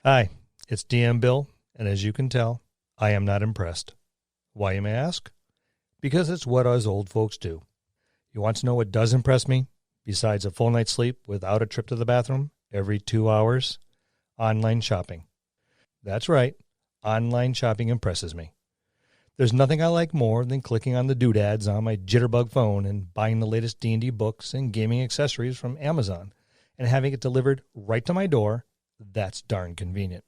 Hi, it's DM Bill, and as you can tell, I am not impressed. Why, you may ask? Because it's what us old folks do. You want to know what does impress me, besides a full night's sleep without a trip to the bathroom every 2 hours? Online shopping. That's right, online shopping impresses me. There's nothing I like more than clicking on the doodads on my jitterbug phone and buying the latest D&D books and gaming accessories from Amazon and having it delivered right to my door. That's darn convenient.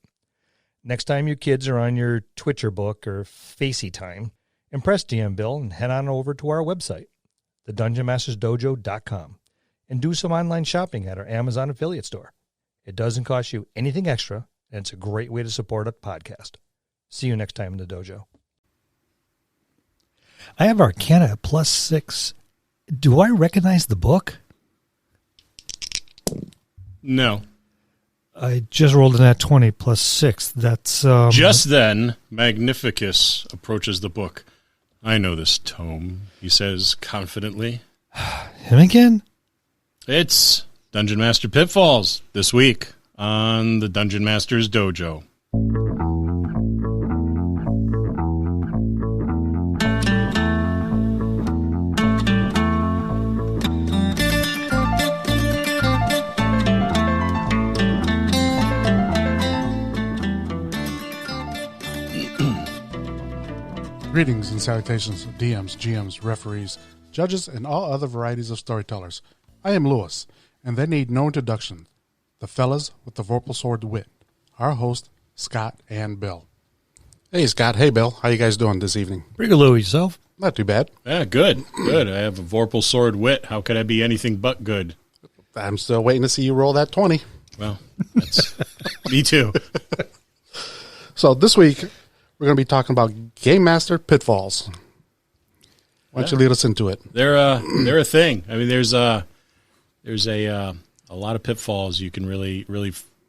Next time you kids are on your Twitcher book or Facey time, impress DM Bill and head on over to our website, thedungeonmastersdojo.com, and do some online shopping at our Amazon affiliate store. It doesn't cost you anything extra, and it's a great way to support a podcast. See you next time in the dojo. I have Arcana at +6. Do I recognize the book? No. I just rolled in at 20 +6. That's Just then, Magnificus approaches the book. I know this tome, he says confidently. Him again? It's Dungeon Master Pitfalls this week on the Dungeon Master's Dojo. Greetings and salutations, DMs, GMs, referees, judges, and all other varieties of storytellers. I am Lewis, and they need no introduction. The fellas with the Vorpal Sword Wit. Our host, Scott and Bill. Hey, Scott. Hey, Bill. How you guys doing this evening? Pretty good, Louis. Yourself? Not too bad. Yeah, good. Good. I have a Vorpal Sword Wit. How could I be anything but good? I'm still waiting to see you roll that 20. Well, that's me too. So this week, we're going to be talking about Game Master Pitfalls. Why don't you lead us into it? They're a thing. I mean, there's a lot of pitfalls you can really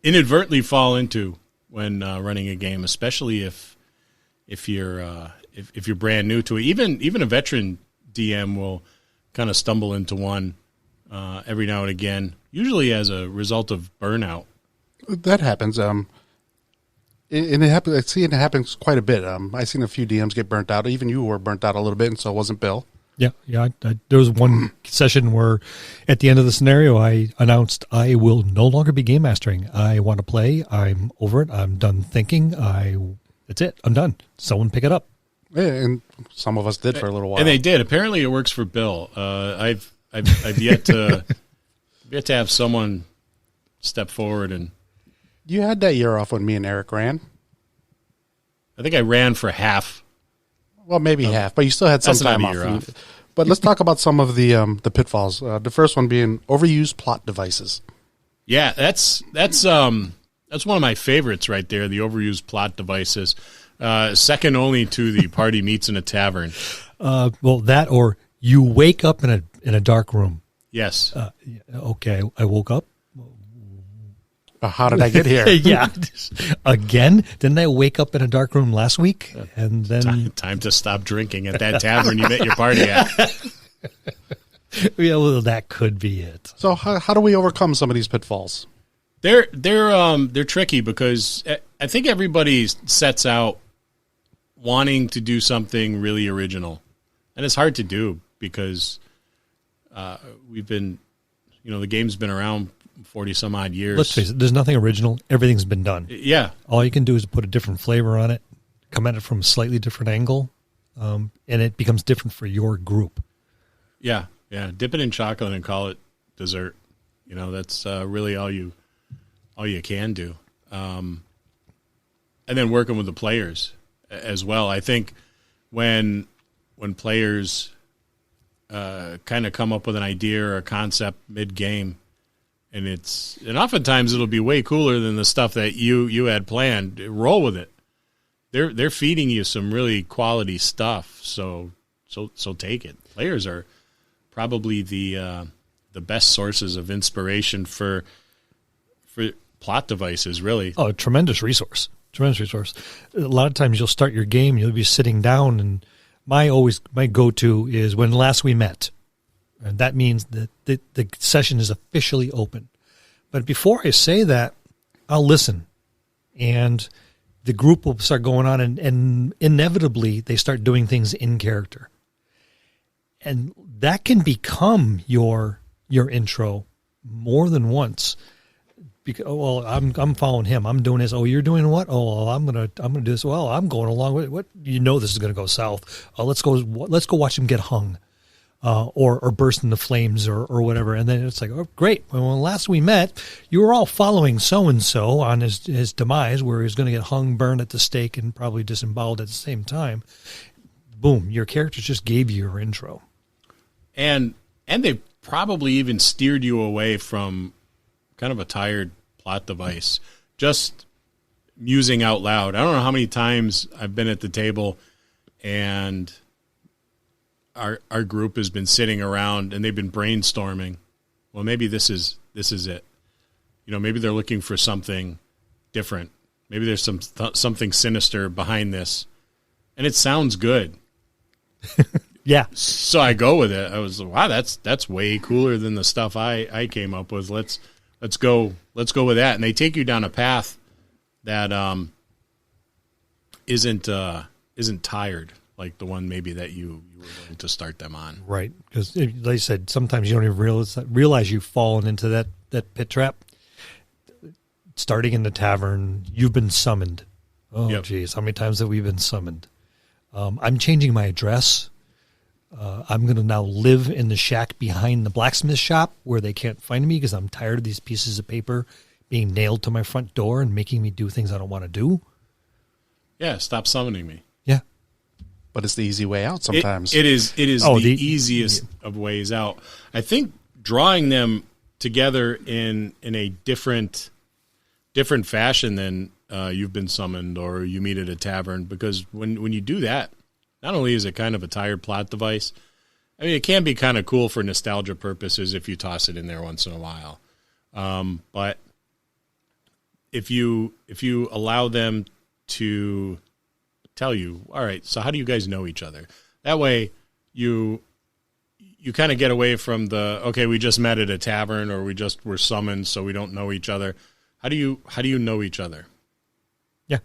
inadvertently fall into when running a game, especially if you're brand new to it. Even a veteran DM will kind of stumble into one every now and again, usually as a result of burnout. That happens. And it happens. I see it happens quite a bit. I've seen a few DMs get burnt out. Even you were burnt out a little bit, and so it wasn't Bill. Yeah. There was one session where at the end of the scenario, I announced I will no longer be game mastering. I want to play. I'm over it. I'm done thinking. That's it. I'm done. Someone pick it up. Yeah, and some of us did for a little while. And they did. Apparently it works for Bill. I've yet to have someone step forward and. You had that year off when me and Eric ran. I think I ran for half. Well, maybe half, but you still had some time off. But let's talk about some of the pitfalls. The first one being overused plot devices. Yeah, that's one of my favorites right there. The overused plot devices, second only to the party meets in a tavern. Well, that or you wake up in a dark room. Yes. Okay, I woke up. How did I get here? Yeah. Again? Didn't I wake up in a dark room last week? And then time to stop drinking at that tavern you met your party at. Yeah, well, that could be it. So how do we overcome some of these pitfalls? They're tricky because I think everybody sets out wanting to do something really original, and it's hard to do because we've been, the game's been around 40 some odd years. Let's face it, there's nothing original. Everything's been done. Yeah. All you can do is put a different flavor on it, come at it from a slightly different angle, and it becomes different for your group. Yeah. Yeah. Dip it in chocolate and call it dessert. That's really all you can do. And then working with the players as well. I think when players kind of come up with an idea or a concept mid-game, and oftentimes it'll be way cooler than the stuff that you had planned. Roll with it. They're feeding you some really quality stuff. So take it. Players are probably the best sources of inspiration for plot devices. Really. Oh, tremendous resource. Tremendous resource. A lot of times you'll start your game. You'll be sitting down, and my go-to is when last we met. And that means that the session is officially open. But before I say that, I'll listen. and the group will start going on, and inevitably they start doing things in character. And that can become your intro more than once. Because, well, I'm following him. I'm doing this. Oh, you're doing what? Oh, well, I'm gonna do this. Well, I'm going along with it. What? You know this is gonna go south. Let's go watch him get hung, or burst into flames or whatever. And then it's like, oh, great. Well, last we met, you were all following so and so on his demise, where he was going to get hung, burned at the stake, and probably disemboweled at the same time. Boom! Your characters just gave you your intro, and they probably even steered you away from kind of a tired plot device, just musing out loud. I don't know how many times I've been at the table and our group has been sitting around and they've been brainstorming. Well, maybe this is it. You know, maybe they're looking for something different. Maybe there's something sinister behind this, and it sounds good. Yeah. So I go with it. I was like, wow, that's way cooler than the stuff I came up with. Let's go with that. And they take you down a path that isn't tired like the one maybe that you were going to start them on. Right. Because like I said, sometimes you don't even realize you've fallen into that pit trap. Starting in the tavern, you've been summoned. Oh, geez. How many times have we been summoned? I'm changing my address. I'm going to now live in the shack behind the blacksmith shop where they can't find me because I'm tired of these pieces of paper being nailed to my front door and making me do things I don't want to do. Yeah, stop summoning me. Yeah. But it's the easy way out sometimes. It is the easiest of ways out. I think drawing them together in a different fashion than you've been summoned or you meet at a tavern, because when you do that, not only is it kind of a tired plot device, I mean, it can be kind of cool for nostalgia purposes if you toss it in there once in a while. But if you allow them to tell you, all right, so how do you guys know each other? That way you kind of get away from the, okay, we just met at a tavern or we just were summoned so we don't know each other. How do you know each other? Yeah.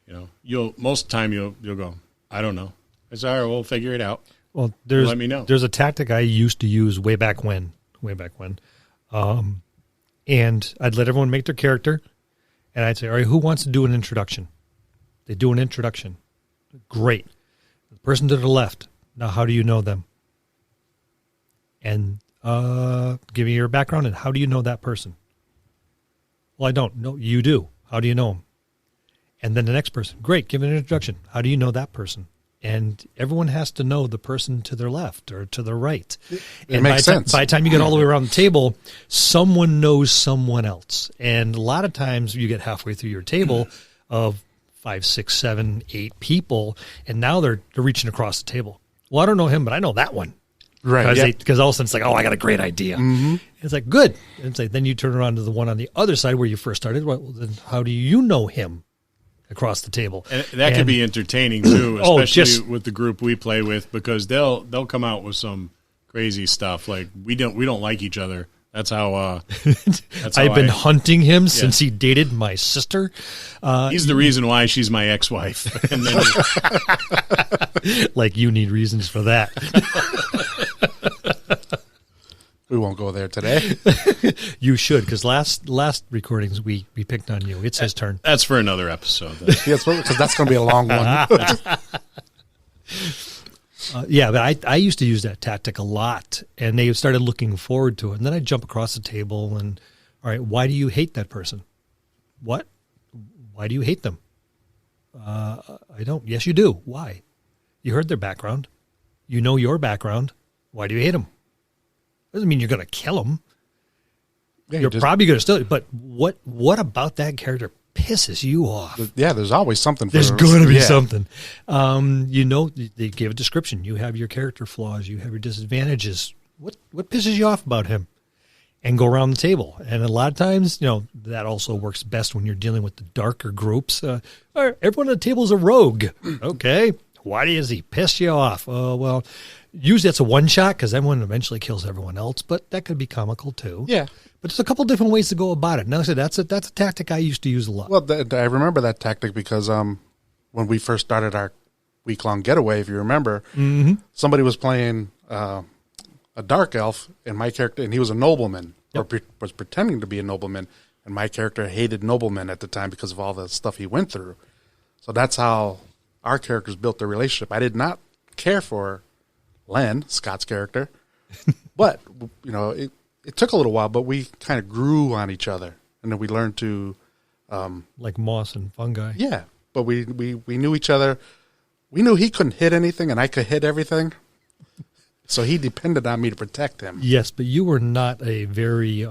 You know, most of the time you'll go, I don't know. I said, all right, we'll figure it out. Well, let me know. There's a tactic I used to use way back when. And I'd let everyone make their character, and I'd say, all right, who wants to do an introduction? They do an introduction. Great. The person to the left, now how do you know them? And give me your background, and how do you know that person? Well, I don't. No, you do. How do you know them? And then the next person, great, give an introduction. How do you know that person? And everyone has to know the person to their left or to their right. It makes sense. By the time you get all the way around the table, someone knows someone else. And a lot of times you get halfway through your table of 5, 6, 7, 8 people, and now they're reaching across the table. Well, I don't know him, but I know that one. Right. Because all of a sudden it's like, oh, I got a great idea. Mm-hmm. It's like, good. And it's like, then you turn around to the one on the other side where you first started. Well, then how do you know him? Across the table, and that could be entertaining too, especially with the group we play with, because they'll come out with some crazy stuff like we don't like each other. That's how. I've been hunting him since he dated my sister. He's the reason why she's my ex-wife. And then like you need reasons for that. We won't go there today. You should, because last recordings we picked on you. It's his turn. That's for another episode. Yes, because that's going to be a long one. But I used to use that tactic a lot, and they started looking forward to it. And then I'd jump across the table and, all right, why do you hate that person? What? Why do you hate them? I don't. Yes, you do. Why? You heard their background. You know your background. Why do you hate them? Doesn't mean you're going to kill them. Yeah, you're probably going to still. But what about that character pisses you off? Yeah, there's always something. There's going to be something. They gave a description. You have your character flaws. You have your disadvantages. What pisses you off about him? And go around the table. And a lot of times, that also works best when you're dealing with the darker groups. Everyone at the table is a rogue. Okay. why does he piss you off? Well, usually it's a one shot because everyone eventually kills everyone else, but that could be comical too. Yeah. But there's a couple different ways to go about it. Now, I said that's a tactic I used to use a lot. Well, I remember that tactic because when we first started our week-long getaway, if you remember, somebody was playing a dark elf, and my character, and he was a nobleman, or was pretending to be a nobleman, and my character hated noblemen at the time because of all the stuff he went through. So that's how our characters built their relationship. I did not care for Len, Scott's character, but it took a little while, but we kind of grew on each other, and then we learned to like moss and fungi. Yeah, but we knew each other. We knew he couldn't hit anything, and I could hit everything. So he depended on me to protect him. Yes, but you were not a very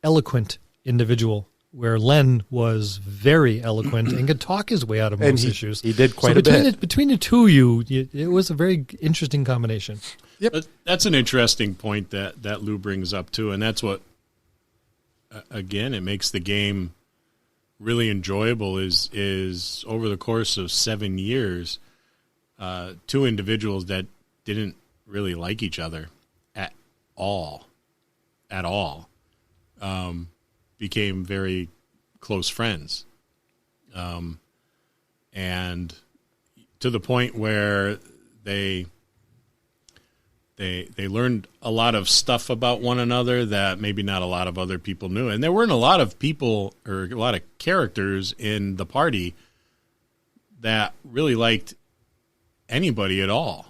eloquent individual, where Len was very eloquent and could talk his way out of most issues. He did quite a bit. Between the two of you, it was a very interesting combination. Yep. That's an interesting point that Lou brings up, too, and that's what, again, it makes the game really enjoyable is over the course of 7 years, two individuals that didn't really like each other at all, became very close friends. And to the point where they learned a lot of stuff about one another that maybe not a lot of other people knew. And there weren't a lot of people or a lot of characters in the party that really liked anybody at all.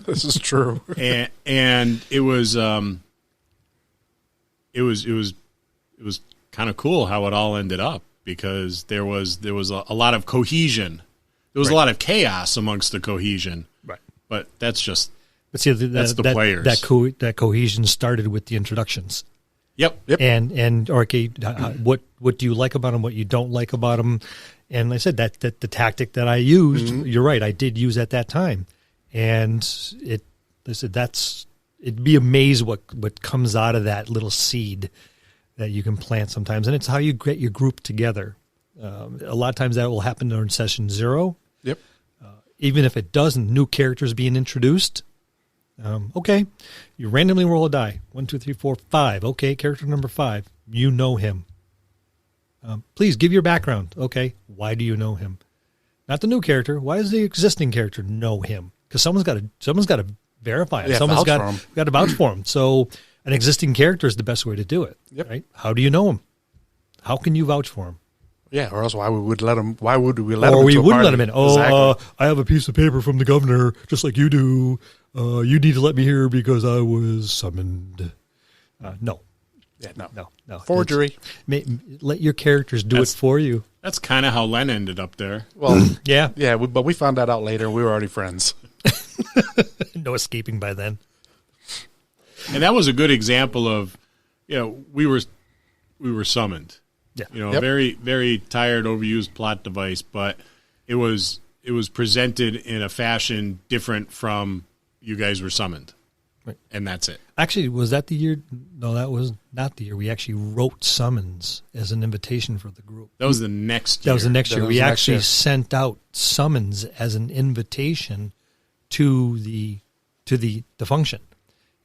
This is true. and it was kind of cool how it all ended up, because there was a lot of cohesion. There was a lot of chaos amongst the cohesion. Right. But that's just But see, that's the players. That cohesion started with the introductions. Yep. And okay, what do you like about them? What you don't like about them? And like I said that the tactic that I used, you're right, I did use at that time, and it'd be amazed what comes out of that little seed that you can plant sometimes, and it's how you get your group together. A lot of times that will happen during session 0. Yep. Even if it doesn't, new characters being introduced. Okay, you randomly roll a die. 1, 2, 3, 4, 5. Okay, character number 5. You know him. Please give your background. Okay, why do you know him? Not the new character. Why does the existing character know him? Because someone's got to verify it. Yeah, Someone's vouch got to vouch for him. So an existing character is the best way to do it. Yep. Right? How do you know him? How can you vouch for him? Yeah, or else why would we let him? Why would we let him? Or we into a wouldn't party? let him in. Oh, Exactly. I have a piece of paper from the governor, just like you do. You need to let me here because I was summoned. No. Yeah, no. Forgery. Let your characters do it for you. That's kind of how Len ended up there. Well, yeah. But we found that out later. We were already friends. No escaping by then. And that was a good example of, we were summoned. Yeah. Very, very tired, overused plot device, but it was presented in a fashion different from you guys were summoned. Right. And that's it. Actually, was that the year? No, that was not the year. We actually wrote summons as an invitation for the group. That was the next year. That was the next year. We actually year. sent out summons as an invitation to the function.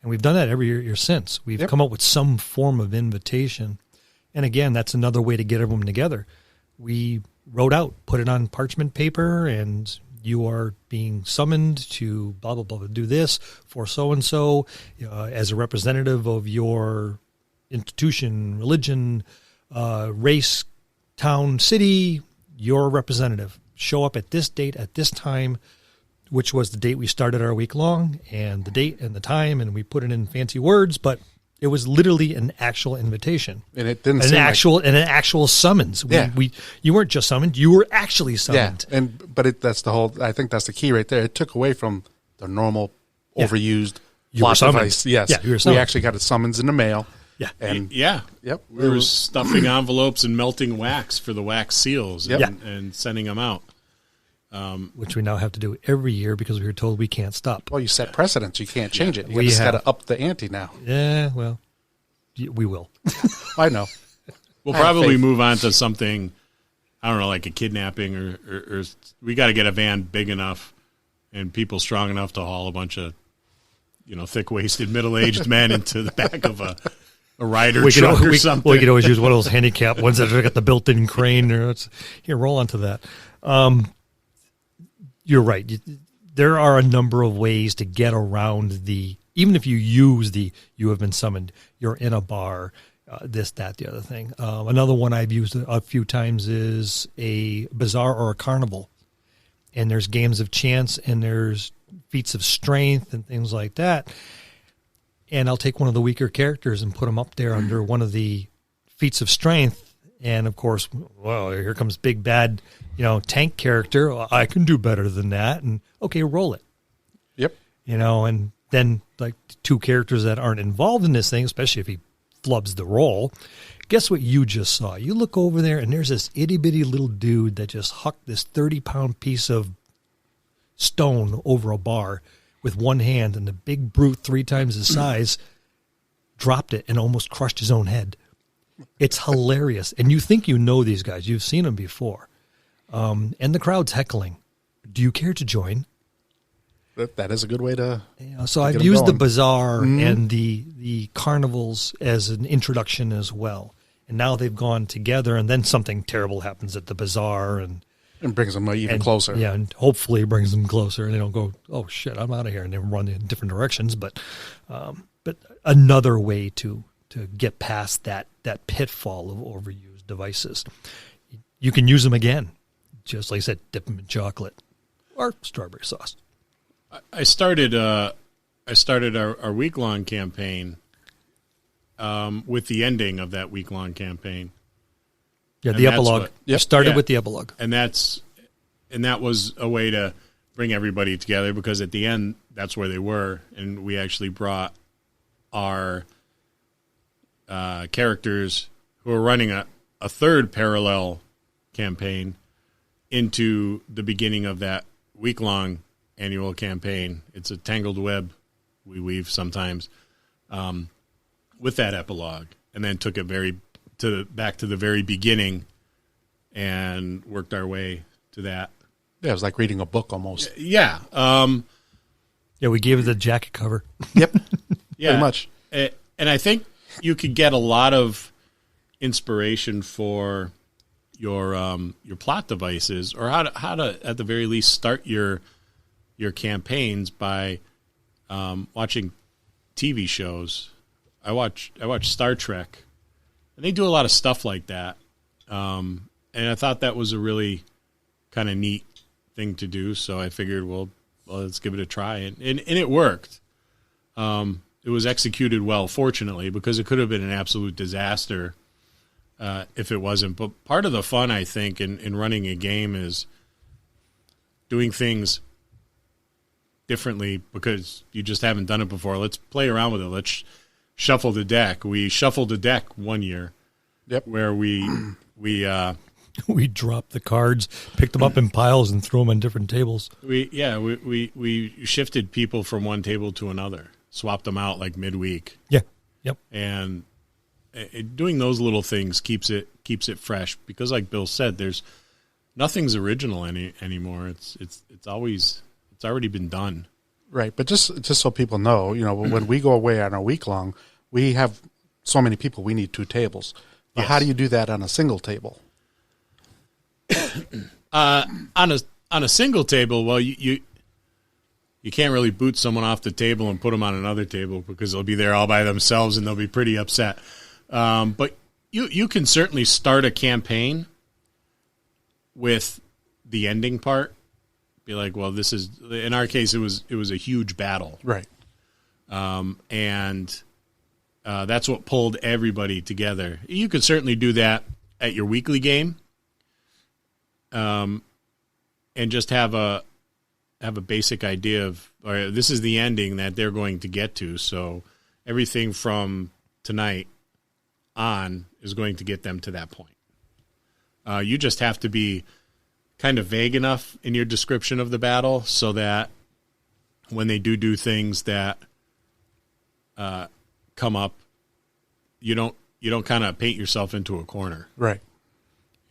And we've done that every year since. We've come up with some form of invitation. And again, that's another way to get everyone together. We wrote out, put it on parchment paper, and you are being summoned to blah, blah, blah, do this for so-and-so as a representative of your institution, religion, race, town, city, your representative. Show up at this date, at this time, which was the date we started our week long, and the date and the time, and we put it in fancy words, but it was literally an actual invitation, And it didn't an seem actual summons. Yeah. You weren't just summoned; you were actually summoned. Yeah, but that's the whole. I think that's the key right there. It took away from the normal, overused You were plot summoned. device. Yes, Yeah, you were we summoned. actually got a summons in the mail. Yeah. And Yeah. yep, We were stuffing envelopes and melting wax for the wax seals Yep. and sending them out. Which we now have to do every year because we were told we can't stop. Well, you set precedents. You can't change it. You We just got have. to up the ante now. Yeah, well, we will. I know. We'll I have probably faith. move on to something I don't know, like a kidnapping or we got to get a van big enough and people strong enough to haul a bunch of, thick-waisted middle-aged men into the back of a rider truck or something. We could always use one of those handicap ones that got the built-in crane. Here, roll onto that. You're right. There are a number of ways to get around even if you use you have been summoned, you're in a bar, this, that, the other thing. Another one I've used a few times is a bazaar or a carnival. And there's games of chance and there's feats of strength and things like that. And I'll take one of the weaker characters and put them up there under one of the feats of strength. And, of course, well, here comes big, bad, tank character. Well, I can do better than that. And, okay, roll it. Yep. And then, like, two characters that aren't involved in this thing, especially if he flubs the roll, guess what you just saw? You look over there, and there's this itty-bitty little dude that just hucked this 30-pound piece of stone over a bar with one hand, and the big brute 3 times his size dropped it and almost crushed his own head. It's hilarious. And you think you know these guys. You've seen them before. And the crowd's heckling. Do you care to join? That is a good way to so I've used the bazaar and the carnivals as an introduction as well. And now they've gone together, and then something terrible happens at the bazaar. And brings them even closer. Yeah, and hopefully brings them closer, and they don't go, oh, shit, I'm out of here, and they run in different directions. But another way to get past that pitfall of overused devices. You can use them again. Just like I said, dip them in chocolate or strawberry sauce. I started our week-long campaign with the ending of that week-long campaign. Yeah, the epilogue. Started with the epilogue. And that was a way to bring everybody together, because at the end, that's where they were, and we actually brought our characters who are running a third parallel campaign into the beginning of that week-long annual campaign. It's a tangled web we weave sometimes with that epilogue, and then took it back to the very beginning and worked our way to that. Yeah, it was like reading a book almost. Yeah. We gave it the jacket cover. Yep. Yeah. Pretty much. And I think you could get a lot of inspiration for your plot devices, or how to at the very least start your campaigns by watching TV shows. I watch Star Trek, and they do a lot of stuff like that. And I thought that was a really kind of neat thing to do. So I figured, well, let's give it a try, and it worked. It was executed well, fortunately, because it could have been an absolute disaster if it wasn't. But part of the fun, I think, in running a game is doing things differently because you just haven't done it before. Let's play around with it. Let's shuffle the deck. We shuffled the deck one year. Yep. Where we dropped the cards, picked them up in piles, and threw them on different tables. We shifted people from one table to another, swapped them out like midweek. Yeah. Yep. And doing those little things keeps it fresh, because, like Bill said, nothing's original anymore. It's already been done. Right, but just so people know, when we go away on a week long, we have so many people. We need 2 tables. But Yes. How do you do that on a single table? On a single table, well, you can't really boot someone off the table and put them on another table, because they'll be there all by themselves and they'll be pretty upset. But you can certainly start a campaign with the ending part. Be like, well, this is, in our case, it was a huge battle, Right. and that's what pulled everybody together. You could certainly do that at your weekly game, and just have a basic idea of, all right, this is the ending that they're going to get to. So everything from tonight on is going to get them to that point. You just have to be kind of vague enough in your description of the battle so that when they do things that come up, you don't kind of paint yourself into a corner. Right.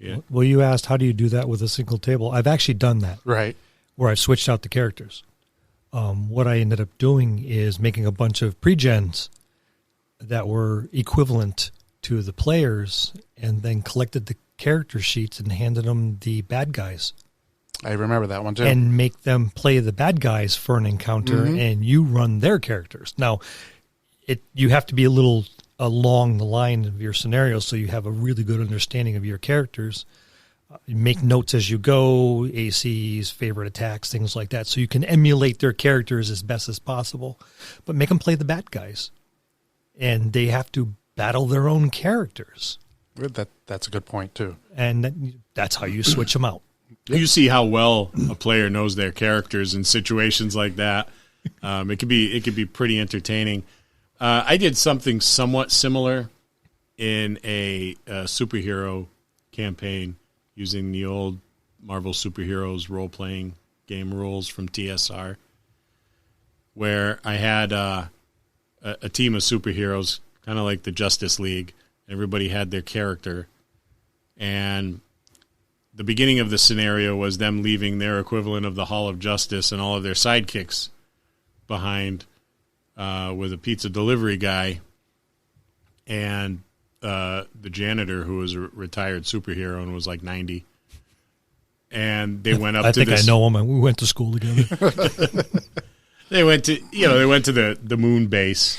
Yeah. Well, you asked, how do you do that with a single table? I've actually done that. Right. Where I've switched out the characters. What I ended up doing is making a bunch of pre-gens that were equivalent to the players, and then collected the character sheets and handed them the bad guys. I remember that one too. And make them play the bad guys for an encounter, and you run their characters. Now, you have to be a little along the line of your scenario so you have a really good understanding of your characters. You make notes as you go, ACs, favorite attacks, things like that, so you can emulate their characters as best as possible. But make them play the bad guys. And they have to battle their own characters. That's a good point, too. And that's how you switch them out. You see how well a player knows their characters in situations like that. It could be pretty entertaining. I did something somewhat similar in a superhero campaign using the old Marvel Superheroes role-playing game rules from TSR, where I had a team of superheroes, kind of like the Justice League. Everybody had their character, and the beginning of the scenario was them leaving their equivalent of the Hall of Justice and all of their sidekicks behind with a pizza delivery guy and the janitor, who was a retired superhero and was like 90. And they went up I to think I know him, and we went to school together. They went to the moon base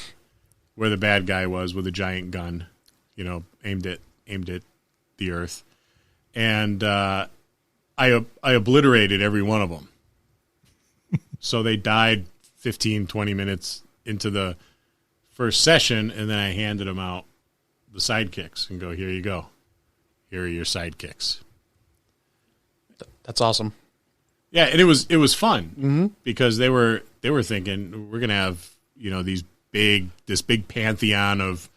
where the bad guy was with a giant gun, aimed at the Earth. And I obliterated every one of them. So they died 15, 20 minutes into the first session, and then I handed them out the sidekicks and go, here you go. Here are your sidekicks. That's awesome. Yeah, and it was fun because they were thinking we're gonna have this big pantheon of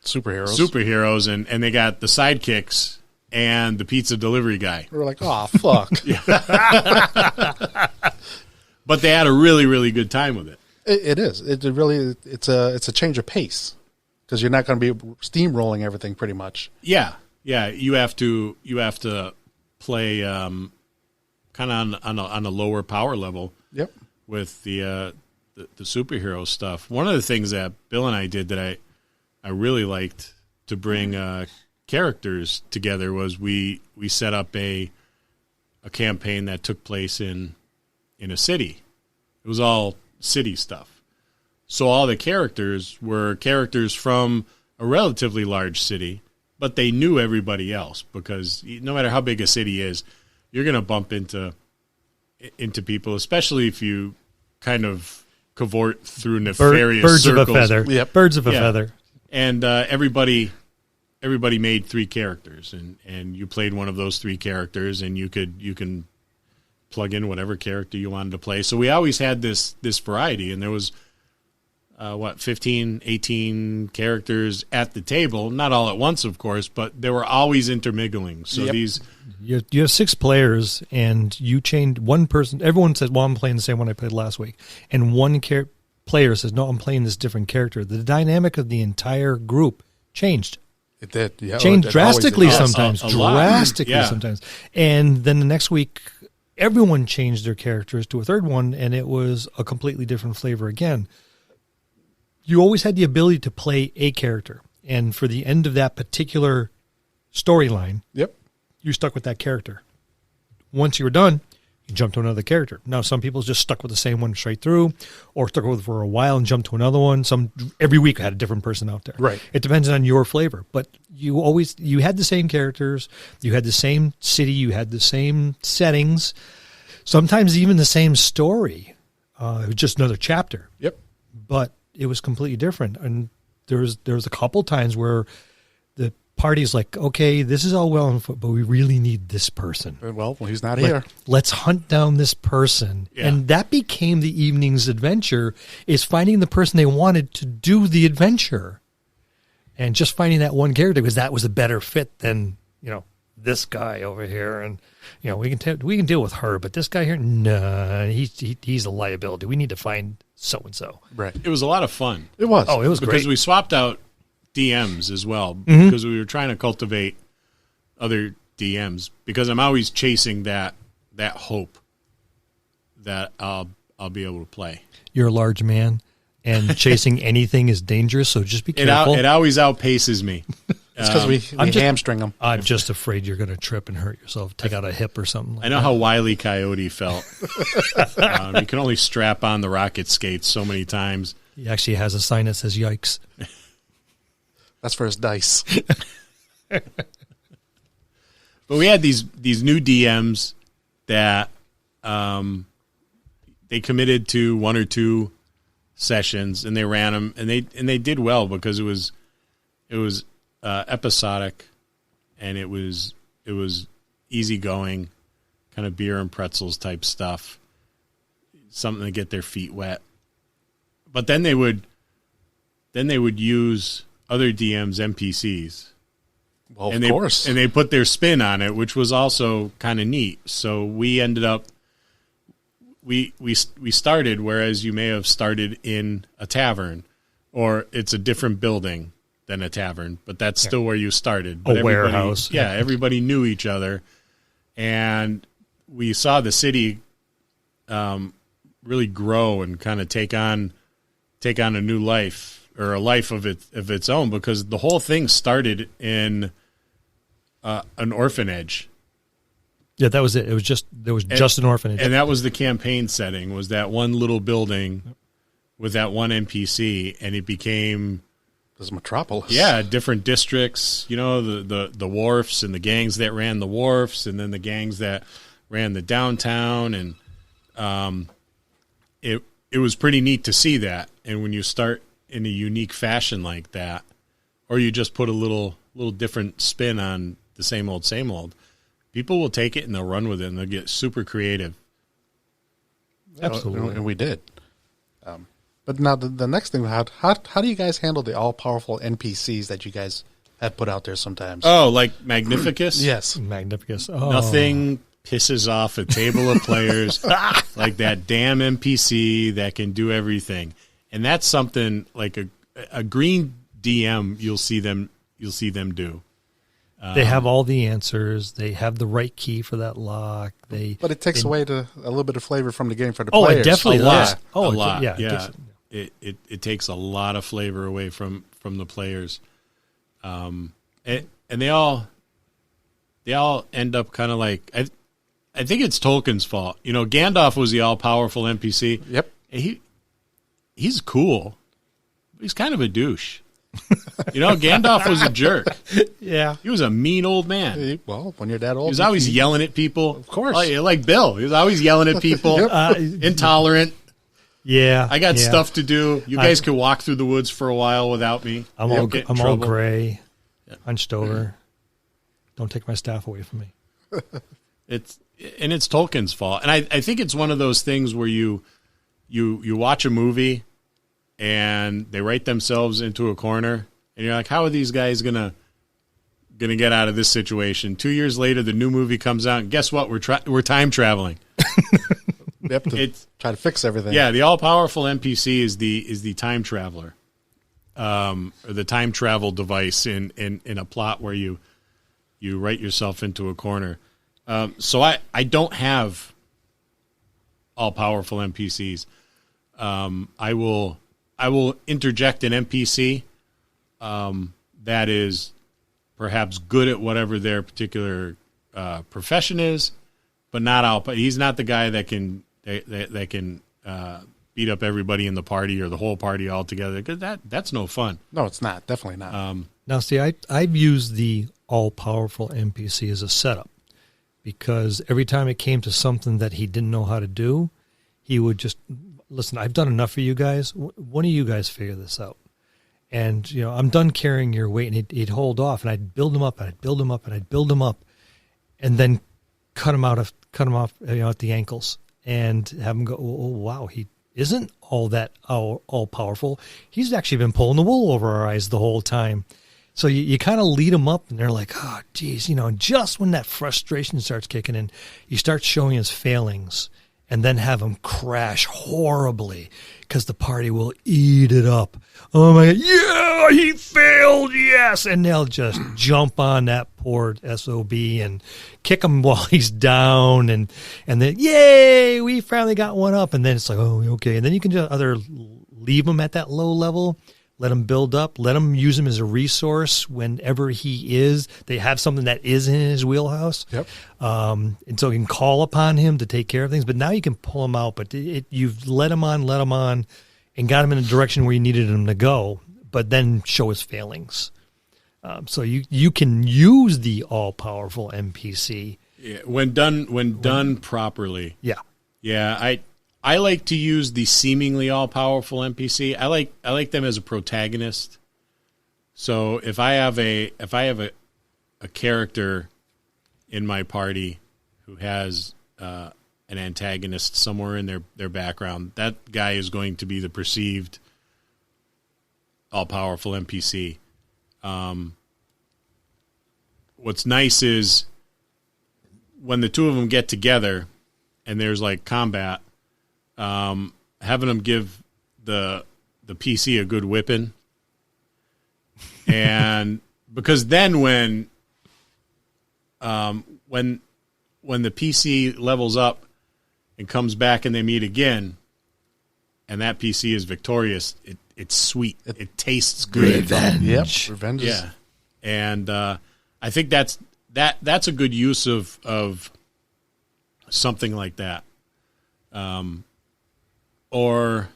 superheroes, and they got the sidekicks and the pizza delivery guy. We were like, oh fuck. But they had a really, really good time with it. It is. It's a change of pace because you're not going to be steamrolling everything pretty much. Yeah. You have to play kind of on a lower power level. Yep. With the superhero stuff. One of the things that Bill and I did that I really liked to bring characters together was we set up a campaign that took place in a city. It was all city stuff. So all the characters were characters from a relatively large city, but they knew everybody else because no matter how big a city is, you're going to bump into people, especially if you kind of cavort through nefarious birds circles. of a feather. Yep. Birds of a feather. And everybody made 3 characters, and you played one of those 3 characters, and you can plug in whatever character you wanted to play. So we always had this variety, and there was 15, 18 characters at the table, not all at once, of course, but they were always intermingling. So these you have 6 players, and you changed one person. Everyone says, well, I'm playing the same one I played last week. And one player says, no, I'm playing this different character. The dynamic of the entire group changed. It did. Yeah. Changed drastically always sometimes. a lot. Drastically sometimes. And then the next week, everyone changed their characters to a third one, and it was a completely different flavor again. You always had the ability to play a character. And for the end of that particular storyline, Yep. you stuck with that character. Once you were done, you jumped to another character. Now, some people just stuck with the same one straight through, or stuck with it for a while and jumped to another one. Every week had a different person out there. Right. It depends on your flavor. But you had the same characters, you had the same city, you had the same settings, sometimes even the same story. It was just another chapter. Yep. But it was completely different. And there was a couple times where the party's like, okay, this is all well and good, but we really need this person. Well, he's not here. Let's hunt down this person. Yeah. And that became the evening's adventure, is finding the person they wanted to do the adventure. And just finding that one character, because that was a better fit than, this guy over here. And, we can deal with her, but this guy here, nah, he's a liability. We need to find so-and-so. Right. it was a lot of fun. It was. Oh, it was Because great. we swapped out DMs as well, because we were trying to cultivate other DMs because I'm always chasing that hope that I'll be able to play. You're a large man, and chasing anything is dangerous, so just be careful. It always outpaces me. It's because we hamstring them. I'm just afraid you're going to trip and hurt yourself, take out a hip or something like that. I know how Wile E. Coyote felt. You can only strap on the rocket skates so many times. He actually has a sign that says "Yikes." That's for his dice. But we had these new DMs that they committed to 1 or 2 sessions, and they ran them, and they did well because it was episodic, and it was easygoing, kind of beer and pretzels type stuff, something to get their feet wet. But then they would use other DMs NPCs. Well, of course. And they put their spin on it, which was also kind of neat. So we ended up we started, whereas you may have started in a tavern, or it's a different building than a tavern, but that's still where you started. But a warehouse. Yeah, everybody knew each other, and we saw the city really grow and kind of take on a new life, or a life of its own, because the whole thing started in an orphanage. Yeah, that was it. There was just an orphanage, and that was the campaign setting. Was that one little building with that one NPC, and it became this metropolis. Yeah, different districts. You know, the wharfs and the gangs that ran the wharfs, and then the gangs that ran the downtown, and it was pretty neat to see that. And when you start in a unique fashion like that, or you just put a little different spin on the same old, people will take it and they'll run with it, and they'll get super creative. Absolutely. And we did. But now the next thing, how do you guys handle the all-powerful NPCs that you guys have put out there sometimes? Oh, like Magnificus? Yes. Magnificus. Oh. Nothing pisses off a table of players like that damn NPC that can do everything. And that's something like a green DM you'll see them do. They have all the answers. They have the right key for that lock. But it takes away a little bit of flavor from the game for the players. Oh, it definitely does. A lot. Yeah. It takes a lot of flavor away from the players. And they all end up kind of like, I think it's Tolkien's fault. You know, Gandalf was the all-powerful NPC. Yep. He's cool. He's kind of a douche. You know, Gandalf was a jerk. Yeah. He was a mean old man. Well, when you're that old. He was always yelling at people. Of course. Like Bill. He was always yelling at people. Intolerant. Yeah. I got stuff to do. You guys can walk through the woods for a while without me. I'm all gray, hunched over. Don't take my staff away from me. It's Tolkien's fault. And I think it's one of those things where you watch a movie and they write themselves into a corner, and you're like, how are these guys gonna get out of this situation? 2 years later, the new movie comes out, and guess what? We're time traveling. You have to try to fix everything. Yeah, the all-powerful NPC is the time traveler, or the time travel device in a plot where you write yourself into a corner. So I don't have all-powerful NPCs. I will interject an NPC that is perhaps good at whatever their particular profession is, but not all. But he's not the guy that can beat up everybody in the party or the whole party altogether, because that's no fun. No, it's not. Definitely not. Now, see, I've used the all-powerful NPC as a setup, because every time it came to something that he didn't know how to do, he would just, listen, I've done enough for you guys. One of you guys figure this out. And, you know, I'm done carrying your weight. And he'd hold off, and I'd build him up, and I'd build him up, and I'd build him up, and then cut him off, at the ankles, and have him go, oh wow, he isn't all that all powerful. He's actually been pulling the wool over our eyes the whole time. So you kind of lead them up, and they're like, oh, geez, you know, and just when that frustration starts kicking in, you start showing his failings. and then have them crash horribly because the party will eat it up. Oh my God, yeah, he failed, yes. And they'll just jump on that poor SOB and kick him while he's down. And then, yay, we finally got one up. And then it's like, oh, okay. And then you can just either leave him at that low level, let him build up, let him use him as a resource whenever he is. They have something that is in his wheelhouse. Yep. And so you can call upon him to take care of things. But now you can pull him out. But you've let him on, and got him in a direction where you needed him to go, but then show his failings. So you can use the all-powerful NPC. Yeah, when done properly. Yeah. Yeah, I like to use the seemingly all-powerful NPC. I like them as a protagonist. So if I have a character in my party who has an antagonist somewhere in their background, that guy is going to be the perceived all-powerful NPC. What's nice is when the two of them get together and there's like combat, having them give the PC a good whipping. And because then when the PC levels up and comes back and they meet again, and that PC is victorious, it's sweet. It tastes good. Revenge. Yep. Revenge. Yeah. And I think that's a good use of something like that. Or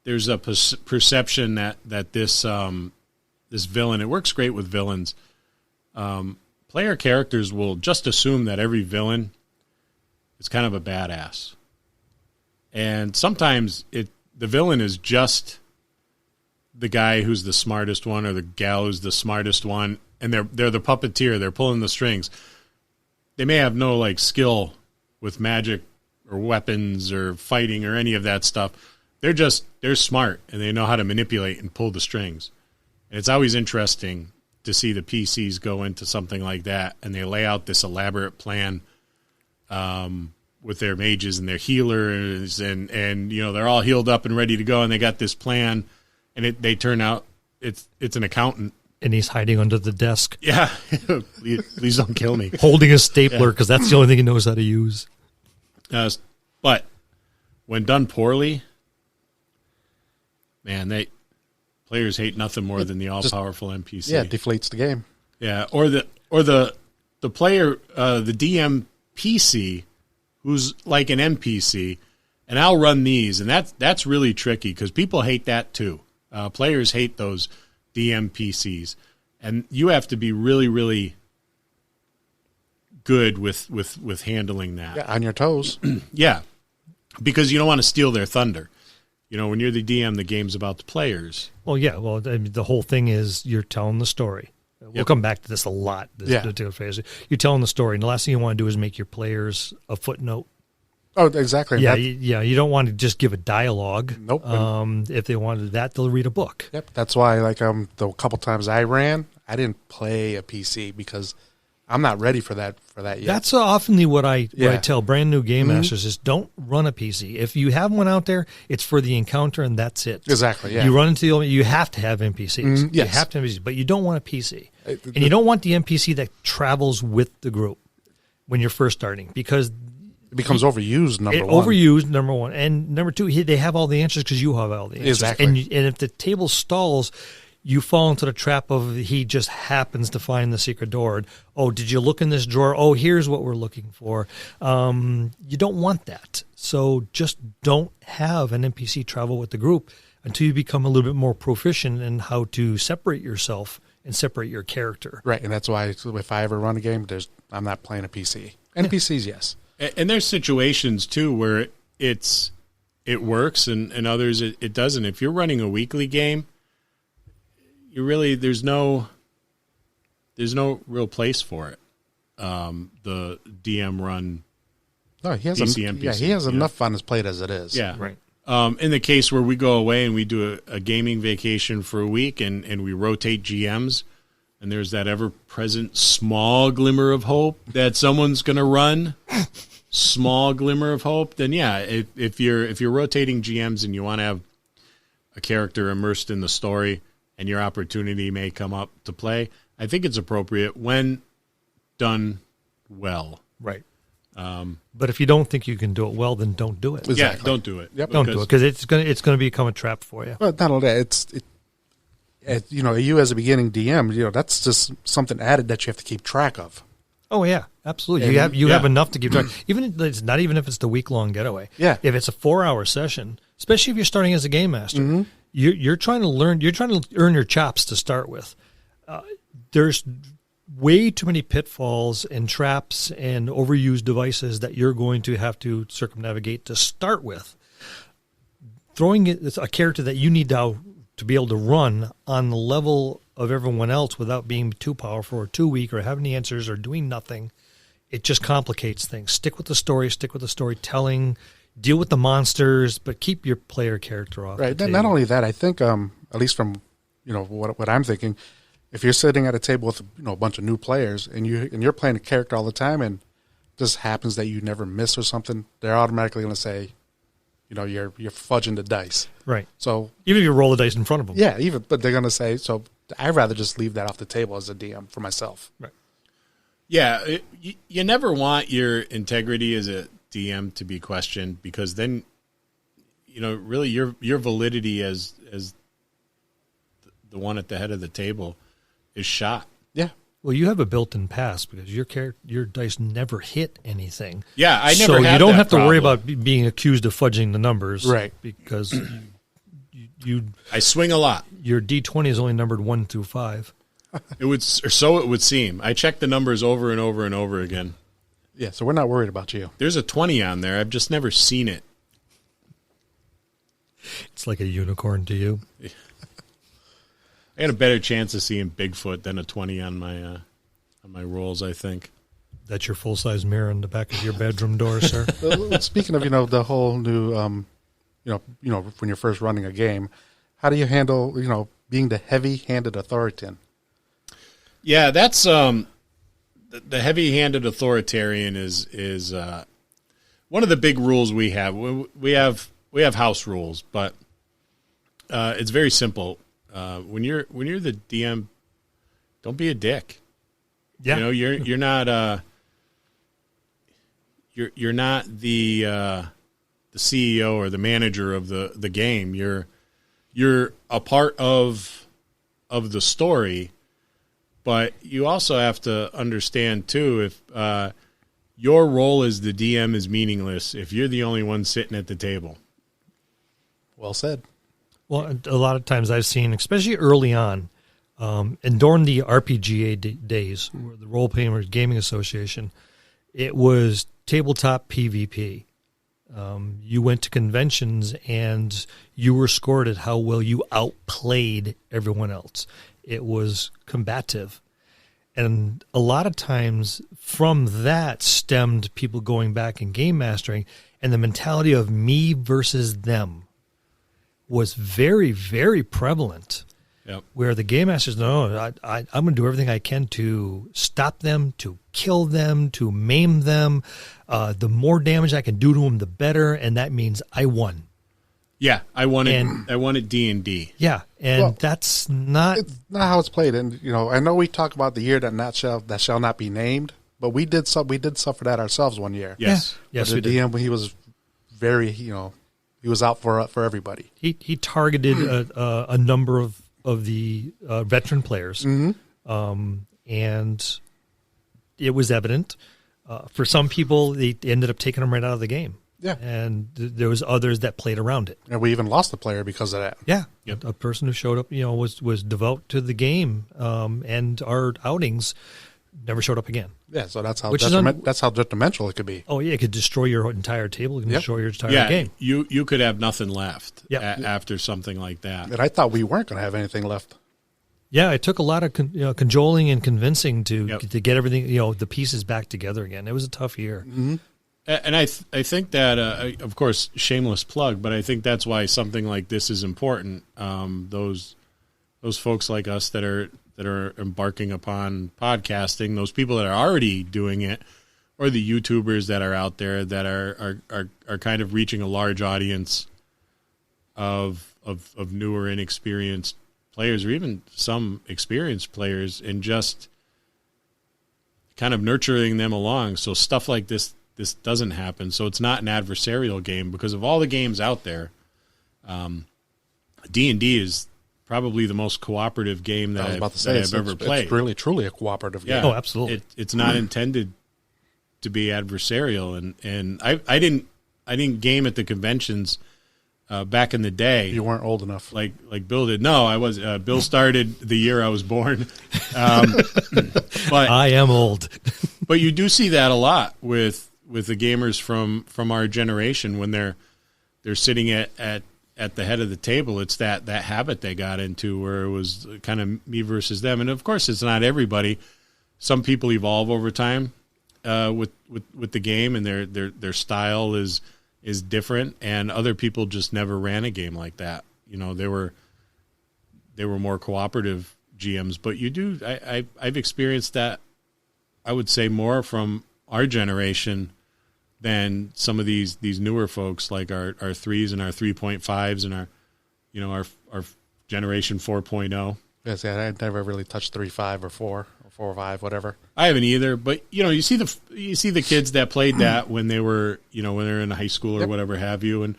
there's a perception that this villain, it works great with villains. Player characters will just assume that every villain is kind of a badass. And sometimes the villain is just the guy who's the smartest one or the gal who's the smartest one, and they're the puppeteer, they're pulling the strings. They may have no like skill with magic or weapons or fighting or any of that stuff. They're smart and they know how to manipulate and pull the strings. And it's always interesting to see the PCs go into something like that, and they lay out this elaborate plan with their mages and their healers, and they're all healed up and ready to go, and they got this plan, and they turn out it's an accountant. And he's hiding under the desk. Yeah. Please don't kill me. Holding a stapler because that's the only thing he knows how to use. But when done poorly, man, players hate nothing more than the all-powerful NPC. Yeah, it deflates the game. Yeah, or the player, the DM PC, who's like an NPC, and I'll run these, and that's really tricky because people hate that too. Players hate those DM PCs, and you have to be really, really good with handling that. Yeah, on your toes. Yeah, because you don't want to steal their thunder. When you're the DM, the game's about the players. Well, yeah. Well, I mean, the whole thing is you're telling the story. We'll come back to this a lot. This particular phase. You're telling the story, and the last thing you want to do is make your players a footnote. Oh, exactly. Yeah, you don't want to just give a dialogue. Nope. If they wanted that, they'll read a book. Yep. That's why, the couple times I ran, I didn't play a PC because I'm not ready for that yet. That's often what I tell brand new game masters is don't run a PC. If you have one out there, it's for the encounter and that's it. Exactly. Yeah. You run into you have to have NPCs. Yes. You have to have NPCs, but you don't want a PC, and you don't want the NPC that travels with the group when you're first starting because it becomes overused. Number one, and number two, they have all the answers because you have all the answers. Exactly. And if the table stalls, you fall into the trap of he just happens to find the secret door. Oh, did you look in this drawer? Oh, here's what we're looking for. You don't want that. So just don't have an NPC travel with the group until you become a little bit more proficient in how to separate yourself and separate your character. Right, and that's why if I ever run a game, I'm not playing a PC. NPCs, yes. And there's situations, too, where it works and others it doesn't. If you're running a weekly game, there's no real place for it. The DM run. No, he has PC, NPC, he has enough on his plate as it is. Yeah, right. In the case where we go away and we do a gaming vacation for a week and we rotate GMs, and there's that ever-present small glimmer of hope that someone's going to run small glimmer of hope, then yeah, if you're rotating GMs and you want to have a character immersed in the story and your opportunity may come up to play, I think it's appropriate when done well. Right. But if you don't think you can do it well, then don't do it. Yeah, don't do it. Yep. Don't do it because it's gonna become a trap for you. But not only that, you as a beginning DM, that's just something added that you have to keep track of. Oh yeah, absolutely. And You have enough to keep track. It's not even if it's the week-long getaway. Yeah. If it's a 4-hour session, especially if you're starting as a game master, you're trying to learn. You're trying to earn your chops to start with. There's way too many pitfalls and traps and overused devices that you're going to have to circumnavigate to start with. Throwing a character that you need to be able to run on the level of everyone else without being too powerful or too weak or having the answers or doing nothing, it just complicates things. Stick with the story, stick with the storytelling, deal with the monsters, but keep your player character off. Right. The table. Not only that, I think, at least from what I'm thinking, if you're sitting at a table with a bunch of new players and you're playing a character all the time and just happens that you never miss or something, they're automatically going to say, you're fudging the dice. Right. So even if you roll the dice in front of them. Yeah, but they're going to say, so I'd rather just leave that off the table as a DM for myself. Right. Yeah, you never want your integrity as a DM to be questioned because then, really your validity as the one at the head of the table is shot. Yeah. Well, you have a built-in pass because your dice never hit anything. Yeah, I never. So had you don't that have to worry problem. about being accused of fudging the numbers, right? Because you I swing a lot. Your D20 is only numbered 1 through 5. It would seem. I check the numbers over and over and over again. Yeah, so we're not worried about you. There's a 20 on there. I've just never seen it. It's like a unicorn to you. I got a better chance of seeing Bigfoot than a 20 on my rolls, I think. That's your full-size mirror in the back of your bedroom door, sir. Speaking of, the whole new, when you're first running a game, how do you handle, being the heavy-handed authoritarian? Yeah, that's the heavy-handed authoritarian is one of the big rules we have. We have house rules, but it's very simple. When you're the DM, don't be a dick. Yeah. You're not you're not the CEO or the manager of the game. You're a part of the story, but you also have to understand too if your role as the DM is meaningless if you're the only one sitting at the table. Well said. Well, a lot of times I've seen, especially early on, and during the RPGA days, or the Role Playing Gaming Association, it was tabletop PvP. You went to conventions and you were scored at how well you outplayed everyone else. It was combative. And a lot of times from that stemmed people going back and game mastering, and the mentality of me versus them was very, very prevalent. Yep. Where the game masters, no, I'm going to do everything I can to stop them, to kill them, to maim them. The more damage I can do to them, the better, and that means I won. Yeah, I wanted D&D. Yeah, and that's not... It's not how it's played. And, I know we talk about the year that shall not be named, but we did suffer that ourselves one year. Yes. Yeah. Yes, the we did. DM, he was very, he was out for everybody. He targeted a number of the veteran players, and it was evident. For some people, they ended up taking them right out of the game. Yeah. And there was others that played around it. And we even lost a player because of that. Yeah. Yep. A person who showed up, was devout to the game, and our outings never showed up again. Yeah, so that's how Which is that's how detrimental it could be. Oh, yeah, it could destroy your entire table. It can destroy your entire Yeah, game. you could have nothing left Yep. after something like that. And I thought we weren't going to have anything left. Yeah, it took a lot of cajoling and convincing to Yep. get everything, the pieces back together again. It was a tough year. Mm-hmm. And I think that, of course, shameless plug, but I think that's why something like this is important. Those folks like us that are embarking upon podcasting, those people that are already doing it, the YouTubers that are out there that are kind of reaching a large audience of newer, inexperienced players, or even some experienced players, and just kind of nurturing them along. So stuff like this doesn't happen. So it's not an adversarial game, because of all the games out there. D&D is probably the most cooperative game that I've ever played. It's really, truly a cooperative game. Oh, absolutely. It's not intended to be adversarial, and I didn't game at the conventions back in the day. You weren't old enough, like Bill did. No, I was. Bill started the year I was born. But I am old. But you do see that a lot with the gamers from our generation when they're sitting at the head of the table. It's that habit they got into where it was kind of me versus them. And of course, it's not everybody. Some people evolve over time with the game, and their style is different, and other people just never ran a game like that. You know, they were more cooperative GMs. But I've experienced that, I would say, more from our generation than some of these newer folks, like our 3s and our 3.5s and our generation 4.0. Yes, yeah, I never really touched 3.5 or 4 or 4.5, whatever. I haven't either, but you see the kids that played that when they were when they're in high school or whatever have you, and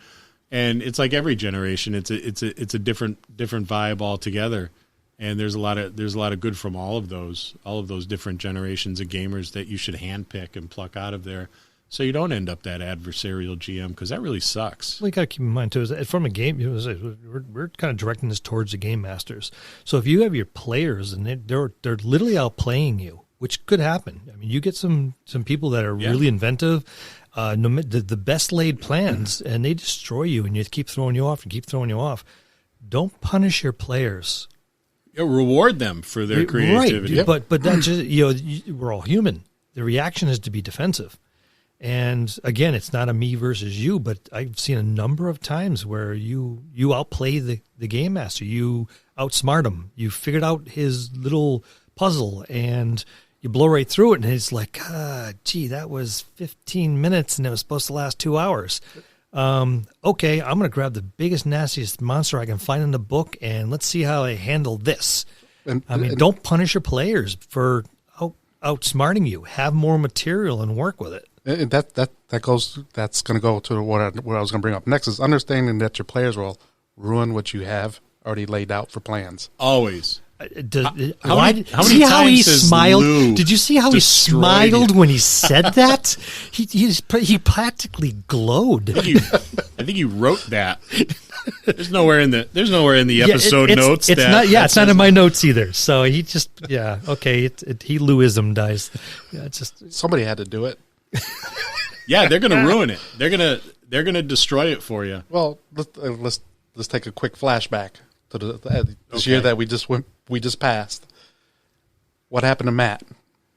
it's like every generation, it's a different vibe altogether, and there's a lot of good from all of those different generations of gamers that you should handpick and pluck out of there, so you don't end up that adversarial GM, because that really sucks. Well, you got to keep in mind too, is that from a game, we're kind of directing this towards the game masters. So if you have your players and they're literally outplaying you, which could happen. I mean, you get some people that are really inventive, the best laid plans, and they destroy you, and you keep throwing you off and keep throwing you off. Don't punish your players. Reward them for their creativity. Right, but that's just, we're all human. The reaction is to be defensive. And again, it's not a me versus you, but I've seen a number of times where you outplay the game master. You outsmart him. You figured out his little puzzle, and you blow right through it, and it's like, gee, that was 15 minutes, and it was supposed to last 2 hours. Okay, I'm going to grab the biggest, nastiest monster I can find in the book, and let's see how I handle this. Don't punish your players for outsmarting you. Have more material and work with it. And that's going to go to what I was going to bring up next, is understanding that your players will ruin what you have already laid out for plans. Always. How many times he smiled? Did you see how he smiled when he said that? He practically glowed. I think he wrote that. There's nowhere in the episode notes. It's not in my notes either. So he just he Louism dies. Yeah, it's just somebody had to do it. Yeah, they're going to ruin it. They're going to destroy it for you. Well, let's take a quick flashback to this year that we just passed. What happened to Matt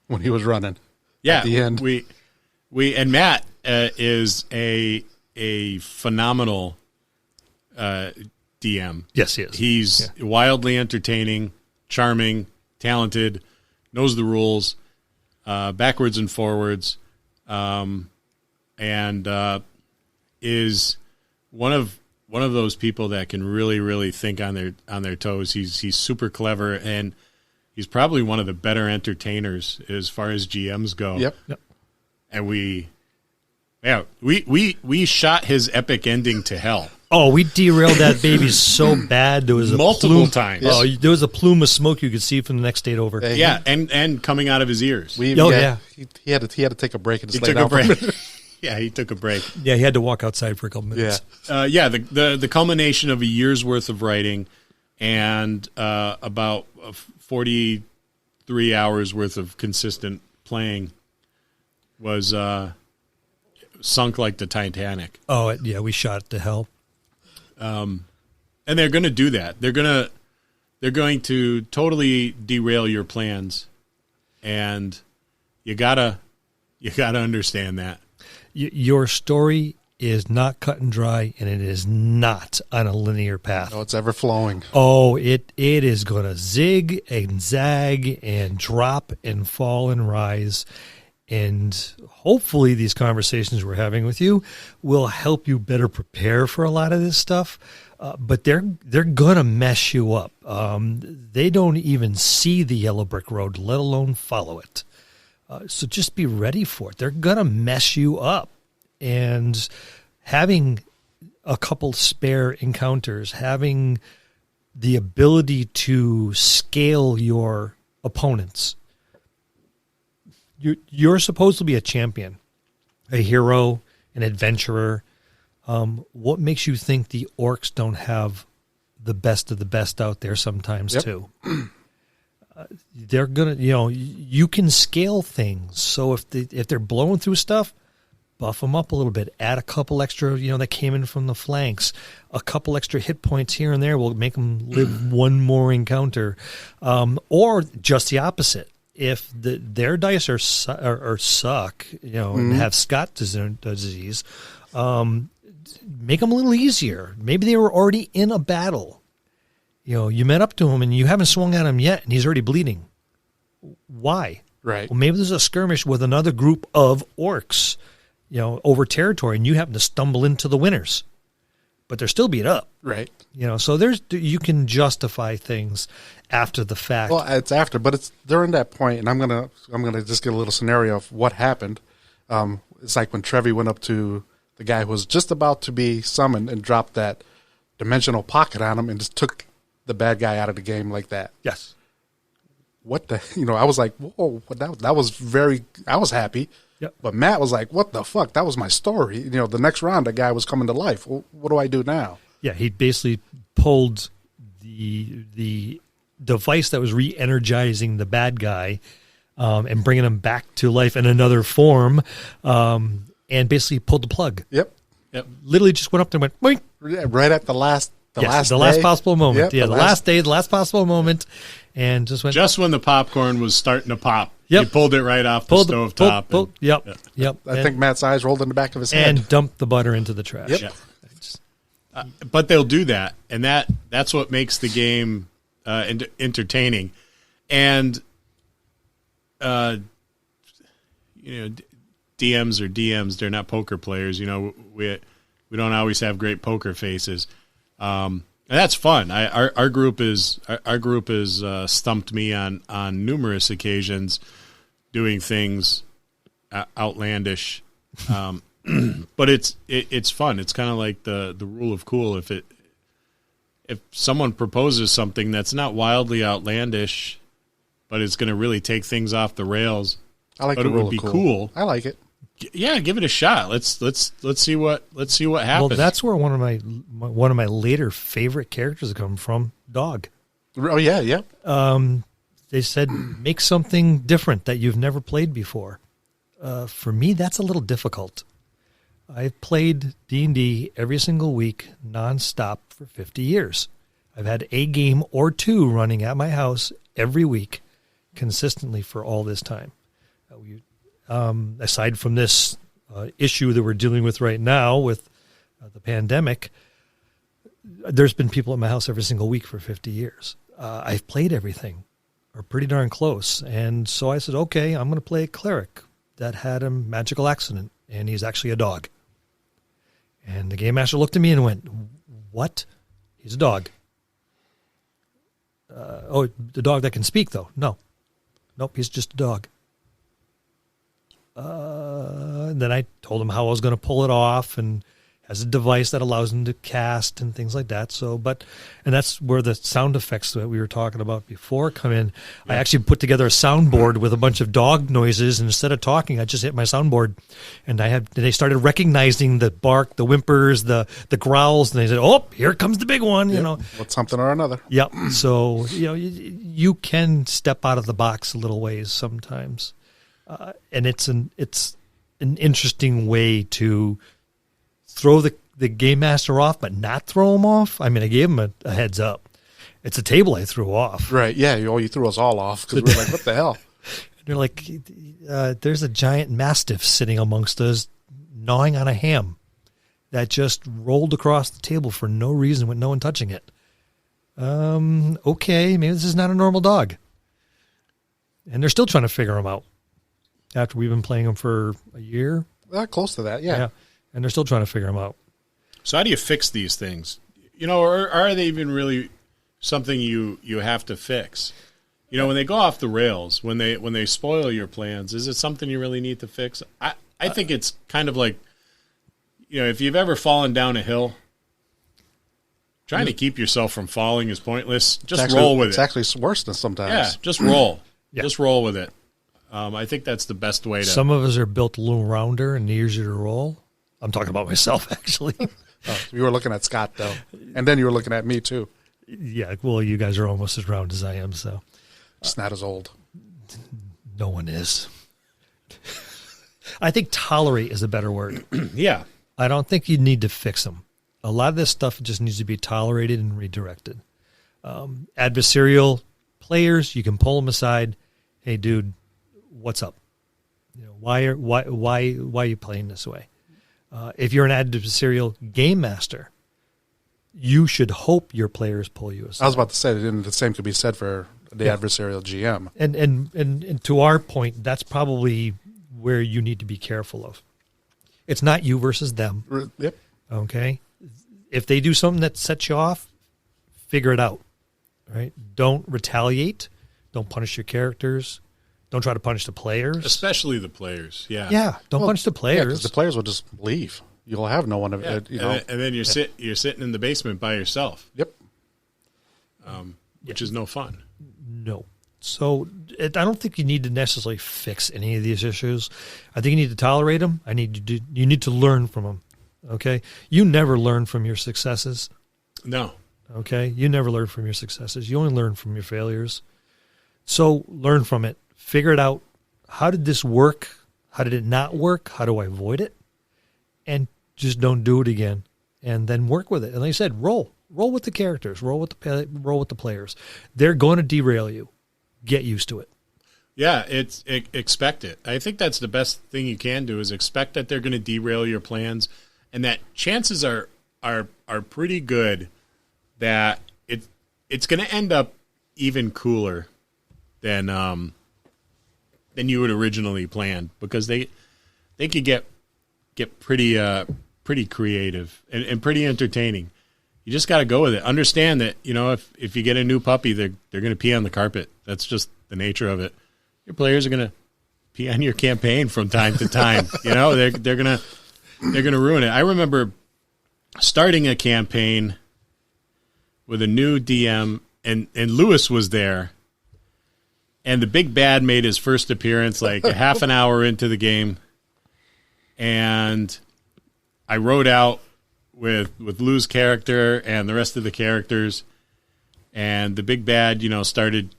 when he was running? Yeah, at the end. We and Matt is a phenomenal DM. Yes, he is. He's wildly entertaining, charming, talented, knows the rules backwards and forwards, and is one of those people that can really, really think on their toes. He's super clever, and he's probably one of the better entertainers as far as GMs go. Yep. And we shot his epic ending to hell. Oh, we derailed that baby so bad. There was multiple times. Oh, there was a plume of smoke you could see from the next state over. Yeah, and coming out of his ears. He had to take a break and just lay down for a minute. Yeah, he took a break. Yeah, he had to walk outside for a couple minutes. Yeah, the culmination of a year's worth of writing and about 43 hours worth of consistent playing was sunk like the Titanic. Oh, yeah, we shot it to hell. And they're going to do that. They're going to totally derail your plans, and you gotta understand that. Your story is not cut and dry, and it is not on a linear path. Oh, it's ever flowing. Oh, it is going to zig and zag and drop and fall and rise. And hopefully these conversations we're having with you will help you better prepare for a lot of this stuff. But they're going to mess you up. They don't even see the yellow brick road, let alone follow it. So just be ready for it. They're going to mess you up. And having a couple spare encounters, having the ability to scale your opponents. You're supposed to be a champion, a hero, an adventurer. What makes you think the orcs don't have the best of the best out there sometimes too? They're gonna, you can scale things. So if they're blowing through stuff, buff them up a little bit. Add a couple extra, that came in from the flanks. A couple extra hit points here and there will make them live one more encounter, or just the opposite. If their dice are suck, and have Scott disease, make them a little easier. Maybe they were already in a battle. You met up to him and you haven't swung at him yet, and he's already bleeding. Why? Right. Well, maybe there's a skirmish with another group of orcs, over territory, and you happen to stumble into the winners, but they're still beat up. Right. So you can justify things after the fact. Well, it's after, but it's during that point, and I'm gonna just get a little scenario of what happened. It's like when Trevi went up to the guy who was just about to be summoned and dropped that dimensional pocket on him and just took the bad guy out of the game like that. Yes. What the, I was like, whoa, that was I was happy. Yep. But Matt was like, what the fuck? That was my story. The next round, the guy was coming to life. Well, what do I do now? Yeah, he basically pulled the device that was re-energizing the bad guy and bringing him back to life in another form, and basically pulled the plug. Yep. Literally just went up there and went, boink. Right at the last possible moment. Yep, the last day, the last possible moment, and just went. Just when the popcorn was starting to pop, Yep. he pulled it right off the stove top. Yep. I think Matt's eyes rolled in the back of his head. And dumped the butter into the trash. Yep. But they'll do that, and that's what makes the game entertaining. And DMs are DMs; they're not poker players. We don't always have great poker faces, and that's fun. Our group is stumped me on numerous occasions, doing things outlandish. But it's fun. It's kind of like the rule of cool. If someone proposes something that's not wildly outlandish, but it's going to really take things off the rails, I like but the it rule would be of cool. I like it. Yeah, give it a shot. Let's see what happens. Well, that's where one of my later favorite characters come from. Dog. Oh yeah. They said make something different that you've never played before. For me, that's a little difficult. I've played D&D every single week, nonstop, for 50 years. I've had a game or two running at my house every week, consistently for all this time. Aside from this issue that we're dealing with right now with the pandemic, there's been people at my house every single week for 50 years. I've played everything, or pretty darn close. And so I said, okay, I'm going to play a cleric that had a magical accident, and he's actually a dog. And the game master looked at me and went, what? He's a dog. The dog that can speak, though. No. Nope, he's just a dog. And then I told him how I was going to pull it off, and has a device that allows him to cast and things like that. And that's where the sound effects that we were talking about before come in. Yeah. I actually put together a soundboard with a bunch of dog noises, and instead of talking, I just hit my soundboard, and they started recognizing the bark, the whimpers, the growls, and they said, "Oh, here comes the big one!" With something or another. Yep. So you can step out of the box a little ways sometimes, and it's an interesting way to throw the game master off, but not throw him off. I mean, I gave him a heads up. It's a table I threw off. Right, yeah. You threw us all off because we were like, what the hell? They're like, there's a giant mastiff sitting amongst us gnawing on a ham that just rolled across the table for no reason with no one touching it. Okay, maybe this is not a normal dog. And they're still trying to figure him out. after we've been playing them for a year. Close to that, yeah. And they're still trying to figure them out. So how do you fix these things? Or are they even really something you have to fix? When they go off the rails, when they spoil your plans, is it something you really need to fix? I think it's kind of like, if you've ever fallen down a hill, trying to keep yourself from falling is pointless. Just roll with it. It's actually worse than sometimes. Yeah, just roll. Yeah. Just roll with it. I think that's the best way to. Some of us are built a little rounder and easier to roll. I'm talking about myself, actually. You were looking at Scott, though. And then you were looking at me, too. Yeah, well, you guys are almost as round as I am, so. Just not as old. No one is. I think tolerate is a better word. Yeah. I don't think you need to fix them. A lot of this stuff just needs to be tolerated and redirected. Adversarial players, you can pull them aside. Hey, dude, what's up? Why are you playing this way? If you're an adversarial game master, you should hope your players pull you aside. I was about to say that the same could be said for the adversarial GM. And to our point, that's probably where you need to be careful of. It's not you versus them. Yep. Okay? If they do something that sets you off, figure it out. Right? Don't retaliate. Don't punish your characters. Don't try to punish the players. Especially the players, yeah. Yeah, don't punish the players. Because the players will just leave. You'll have no one. And then you're sitting in the basement by yourself. Yep. Which is no fun. No. So I don't think you need to necessarily fix any of these issues. I think you need to tolerate them. You need to learn from them. Okay? You never learn from your successes. No. Okay? You never learn from your successes. You only learn from your failures. So learn from it. Figure it out. How did this work? How did it not work? How do I avoid it? And just don't do it again. And then work with it. And like I said, roll with the characters. Roll with the players. They're going to derail you. Get used to it. Yeah, expect it. I think that's the best thing you can do is expect that they're going to derail your plans, and that chances are pretty good that it's going to end up even cooler than you would originally planned, because they could get pretty creative and pretty entertaining. You just got to go with it. Understand that, if you get a new puppy, they're going to pee on the carpet. That's just the nature of it. Your players are going to pee on your campaign from time to time. They're going to ruin it. I remember starting a campaign with a new DM, and Lewis was there, and the big bad made his first appearance like a half an hour into the game, and I wrote out with Lou's character and the rest of the characters, and the big bad, started,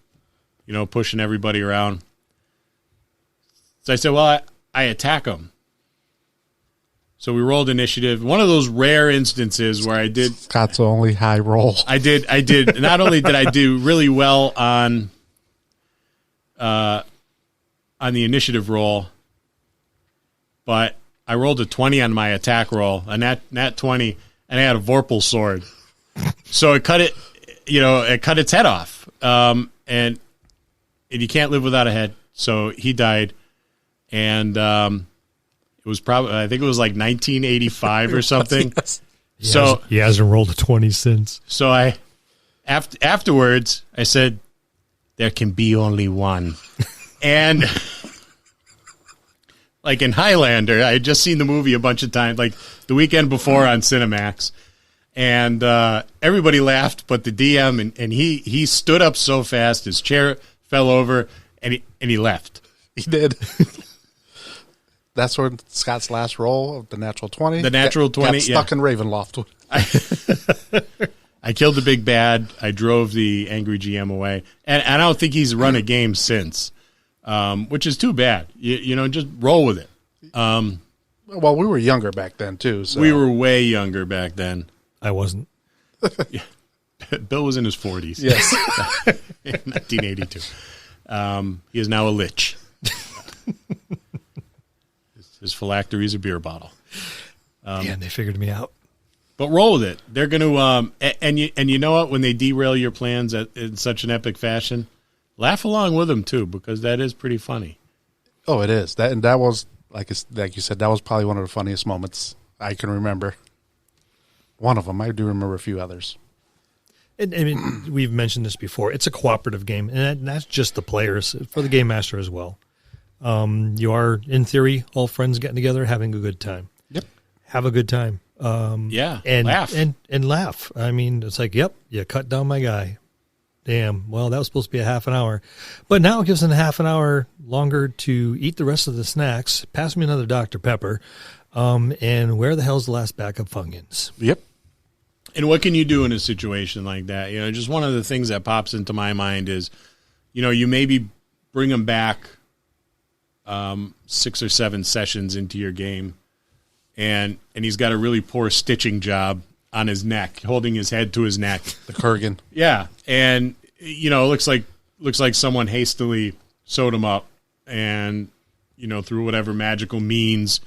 pushing everybody around. So I said, well, I attack him. So we rolled initiative. One of those rare instances where I did. Scott's only high roll. I did. Not only did I do really well on the initiative roll, but I rolled a 20 on my attack roll, a nat 20, and I had a Vorpal sword. So it cut its head off. And you can't live without a head. So he died. And it was I think it was like 1985 or something. Yes. So he hasn't rolled a 20 since. So afterwards, I said, there can be only one. And like in Highlander, I had just seen the movie a bunch of times, like the weekend before on Cinemax. And everybody laughed, but the DM, and he stood up so fast, his chair fell over, and he left. He did. That's where Scott's last roll of the natural 20. The natural 20, got stuck in Ravenloft. I killed the big bad. I drove the angry GM away. And I don't think he's run a game since, which is too bad. Just roll with it. Well, we were younger back then, too. So. We were way younger back then. I wasn't. Yeah. Bill was in his 40s. Yes. In 1982. He is now a lich. His phylactery is a beer bottle. And they figured me out. But roll with it. They're going to, and you know what? When they derail your plans in such an epic fashion, laugh along with them too, because that is pretty funny. Oh, it is. That was, like you said, that was probably one of the funniest moments I can remember. One of them. I do remember a few others. And, I mean, we've mentioned this before. It's a cooperative game, and that's just the players, for the game master as well. You are, in theory, all friends getting together, having a good time. Yep. Have a good time. And laugh. And laugh. I mean, it's like, yep, you cut down my guy. Damn, well, that was supposed to be a half an hour. But now it gives them a half an hour longer to eat the rest of the snacks, pass me another Dr. Pepper, and where the hell's the last bag of Funyuns? Yep. And what can you do in a situation like that? You know, just one of the things that pops into my mind is, you know, you maybe bring them back 6 or 7 sessions into your game, and he's got a really poor stitching job on his neck, holding his head to his neck. The Kurgan. Yeah, and you know, it looks like someone hastily sewed him up, and you know, through whatever magical means,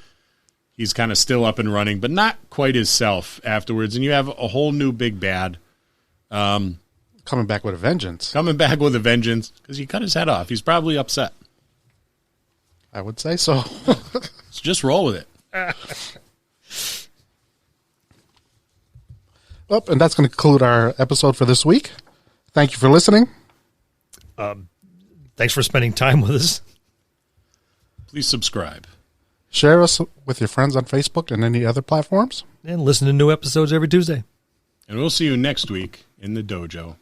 he's kind of still up and running, but not quite his self afterwards. And you have a whole new big bad coming back with a vengeance. Because he cut his head off. He's probably upset. I would say so. So just roll with it. Well, and that's going to conclude our episode for this week. Thank you for listening. Thanks for spending time with us. Please subscribe. Share us with your friends on Facebook and any other platforms. And listen to new episodes every Tuesday. And we'll see you next week in the dojo.